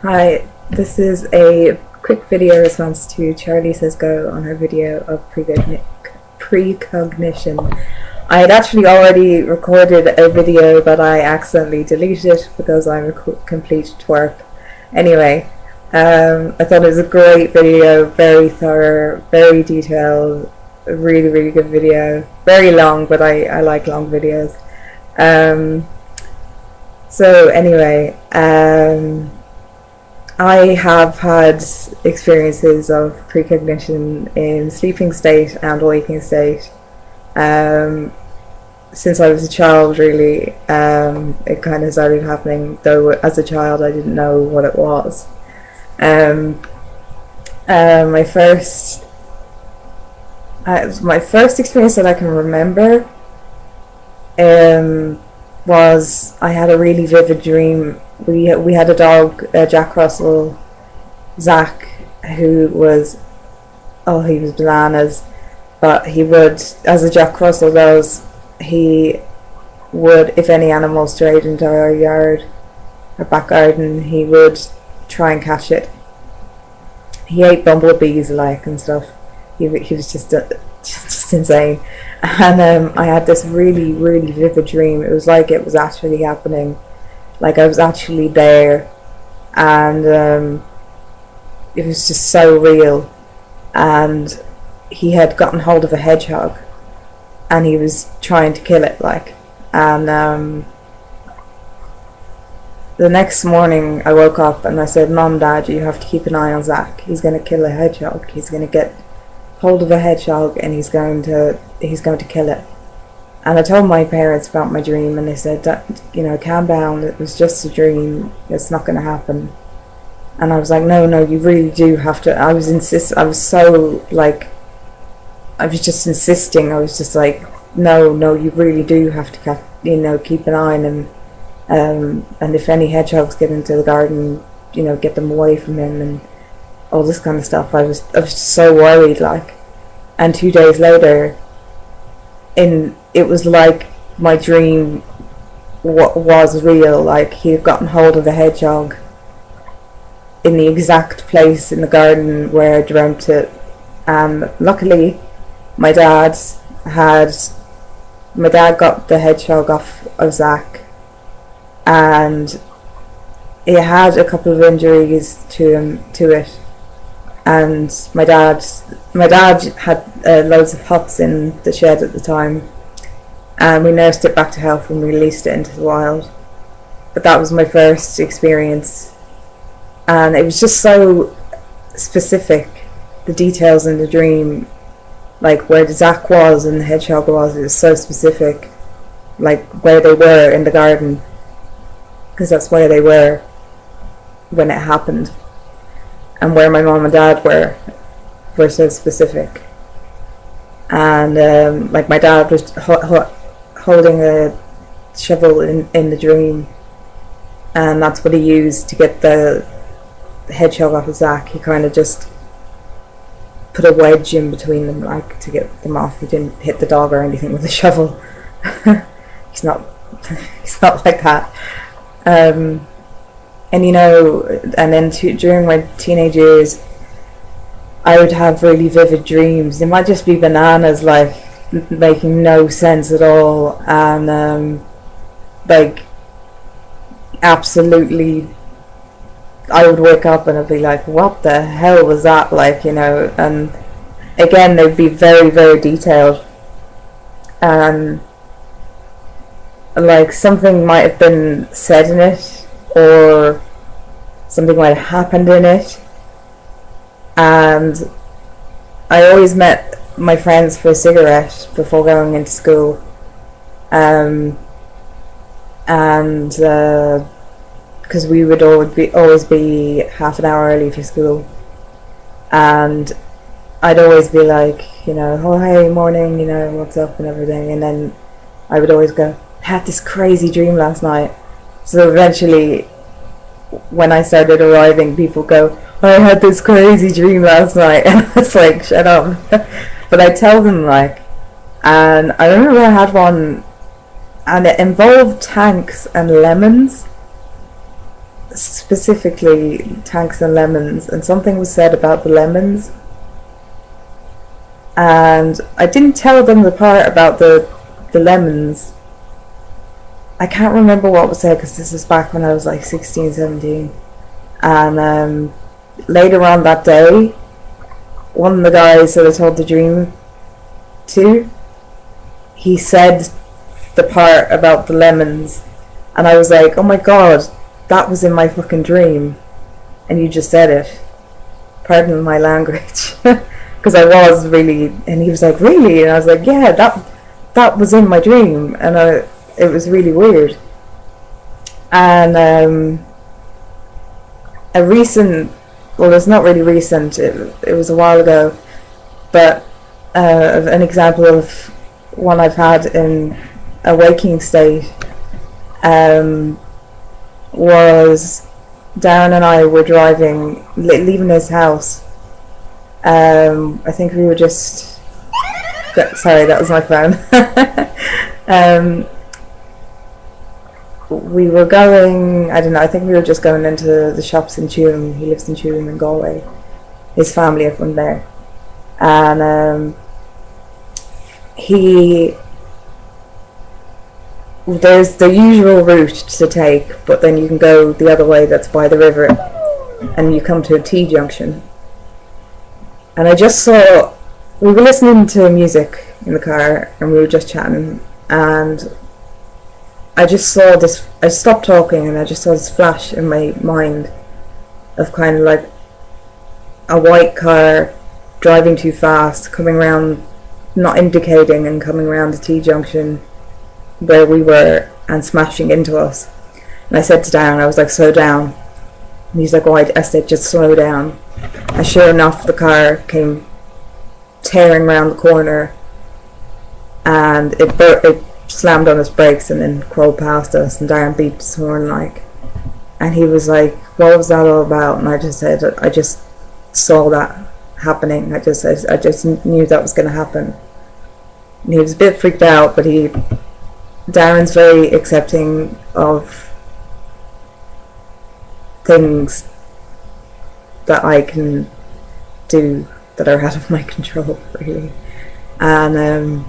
Hi, this is a quick video response to Charlie Says Go on her video of precognition. I had actually already recorded a video, but I accidentally deleted it because I'm a complete twerp. Anyway, I thought it was a great video, very thorough, very detailed, really, really good video. Very long, but I like long videos. So anyway, I have had experiences of precognition in sleeping state and waking state since I was a child, really. It kind of started happening, though as a child I didn't know what it was. My first experience that I can remember was I had a really vivid dream. We had a dog, Jack Russell, Zach, who was, oh, he was bananas, but he would, as a Jack Russell does, he would, if any animal strayed into our yard, our back garden, he would try and catch it. He ate bumblebees and stuff. He was just insane. And I had this really, really vivid dream. It was like it was actually happening, like I was actually there, and it was just so real. And he had gotten hold of a hedgehog and he was trying to kill it, and the next morning I woke up and I said, "Mom, Dad, you have to keep an eye on Zach. He's going to kill a hedgehog. He's going to get hold of a hedgehog and he's going to kill it." And I told my parents about my dream, and they said, "Calm down, it was just a dream, it's not going to happen." And I was like, no, you really do have to. I was just insisting. I was just like, no, you really do have to keep an eye on him, and if any hedgehogs get into the garden, get them away from him, and all this kind of stuff. I was just so worried, and 2 days later, it was like my dream was real. Like, he had gotten hold of a hedgehog in the exact place in the garden where I dreamt it. And luckily, my dad got the hedgehog off of Zach, and he had a couple of injuries to it. And my dad had loads of pots in the shed at the time, and we nursed it back to health and released it into the wild. But that was my first experience, and it was just so specific, the details in the dream, like where the Zach was and the hedgehog was. It was so specific, like where they were in the garden, because that's where they were when it happened, and where my mom and dad were so specific. And my dad was holding a shovel in the dream, and that's what he used to get the hedgehog off of Zach. He kind of just put a wedge in between them, to get them off. He didn't hit the dog or anything with the shovel. he's not like that. And then during my teenage years, I would have really vivid dreams. They might just be bananas, making no sense at all, and absolutely, I would wake up and I'd be like, what the hell was that? And again, they'd be very, very detailed, and something might have been said in it, or something might have happened in it. And I always met my friends for a cigarette before going into school, and because we would always be half an hour early for school, and I'd always be like, oh, hey, morning, what's up and everything, and then I would always go, I had this crazy dream last night. So eventually, when I started arriving, people go, I had this crazy dream last night, and I was like, shut up. But I tell them, and I remember I had one, and it involved tanks and lemons. specifically tanks and lemons, and something was said about the lemons, and I didn't tell them the part about the lemons. I can't remember what was said because this is back when I was like 16, 17. And later on that day, one of the guys that I told the dream to, he said the part about the lemons, and I was like, oh my god, that was in my fucking dream, and you just said it. Pardon my language. Because I was really, and he was like, really? And I was like, yeah, that was in my dream, and it was really weird. And a recent, well, it's not really recent, it was a while ago, but an example of one I've had in a waking state was Darren and I were driving, leaving his house. I think we were just, sorry, that was my phone. We were going, I don't know, I think we were just going into the shops in Tuam. He lives in Tuam in Galway. His family are from there. And there's the usual route to take, but then you can go the other way that's by the river, and you come to a T-junction. And I just saw, we were listening to music in the car, and we were just chatting, and I just saw this, I stopped talking and I just saw this flash in my mind of kind of like a white car driving too fast, coming around, not indicating, and coming around the T-junction where we were and smashing into us. And I said to Darren, I was like, slow down. And he's like, oh, I said, just slow down. And sure enough, the car came tearing around the corner, and it slammed on his brakes and then crawled past us, and Darren beeped his horn like, and he was like, what was that all about? And I just said, I just saw that happening. I just knew that was going to happen. And he was a bit freaked out, but Darren's very accepting of things that I can do that are out of my control, really. And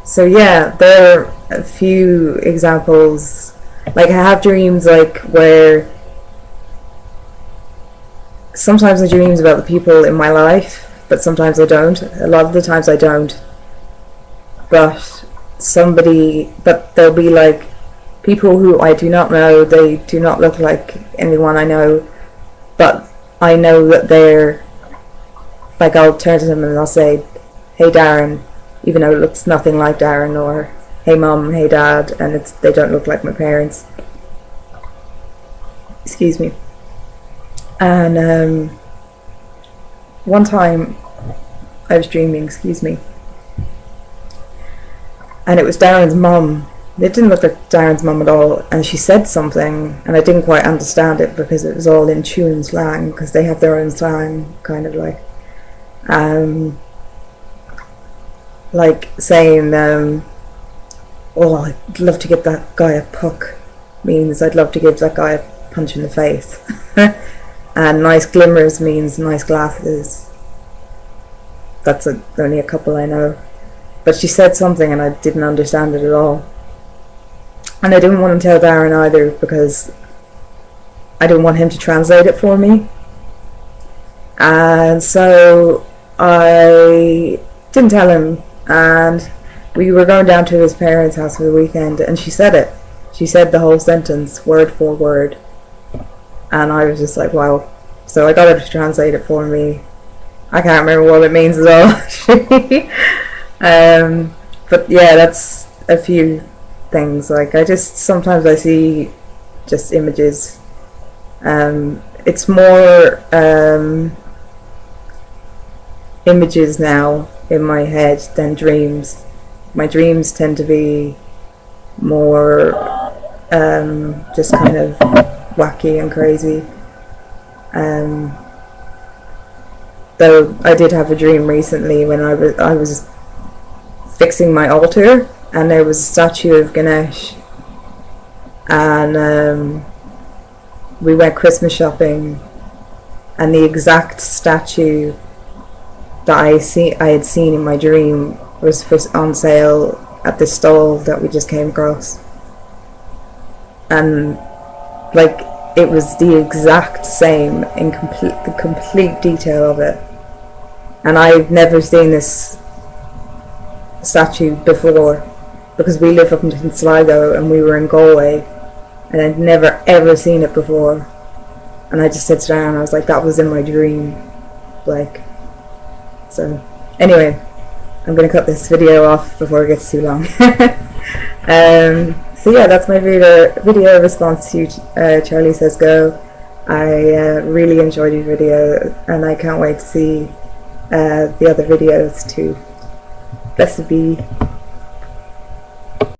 so yeah, there are a few examples. Like, I have dreams like where sometimes I dreams about the people in my life, but sometimes I don't. A lot of the times I don't. But there'll be like people who I do not know. They do not look like anyone I know, but I know that they're like, I'll turn to them and I'll say, hey Darren, even though it looks nothing like Darren, or hey mum, hey dad, and they don't look like my parents. Excuse me. And one time I was dreaming, excuse me, and it was Darren's mum. It didn't look like Darren's mum at all, and she said something, and I didn't quite understand it because it was all in Tuam slang, because they have their own slang, kind of like saying, oh, I'd love to give that guy a puck, means I'd love to give that guy a punch in the face. And nice glimmers means nice glasses. That's only a couple I know. But she said something and I didn't understand it at all. And I didn't want to tell Darren either, because I didn't want him to translate it for me. And so I didn't tell him, and we were going down to his parents' house for the weekend, and she said it. She said the whole sentence, word for word. And I was just like, wow. So I got her to translate it for me. I can't remember what it means at all, actually. But yeah, that's a few things. Like, sometimes I see just images. It's more images now in my head than dreams. My dreams tend to be more just kind of wacky and crazy. Though I did have a dream recently when I was fixing my altar, and there was a statue of Ganesh, and we went Christmas shopping, and the exact statue that I had seen in my dream was on sale at the stall that we just came across, and like it was the exact same in the complete detail of it, and I've never seen this statue before because we live up in Sligo and we were in Galway, and I'd never ever seen it before. And I just said to Diane, I was like, that was in my dream. Like, so anyway, I'm gonna cut this video off before it gets too long. So yeah, that's my video response to Charlie Says Go. I really enjoyed your video, and I can't wait to see the other videos too. Blessed be.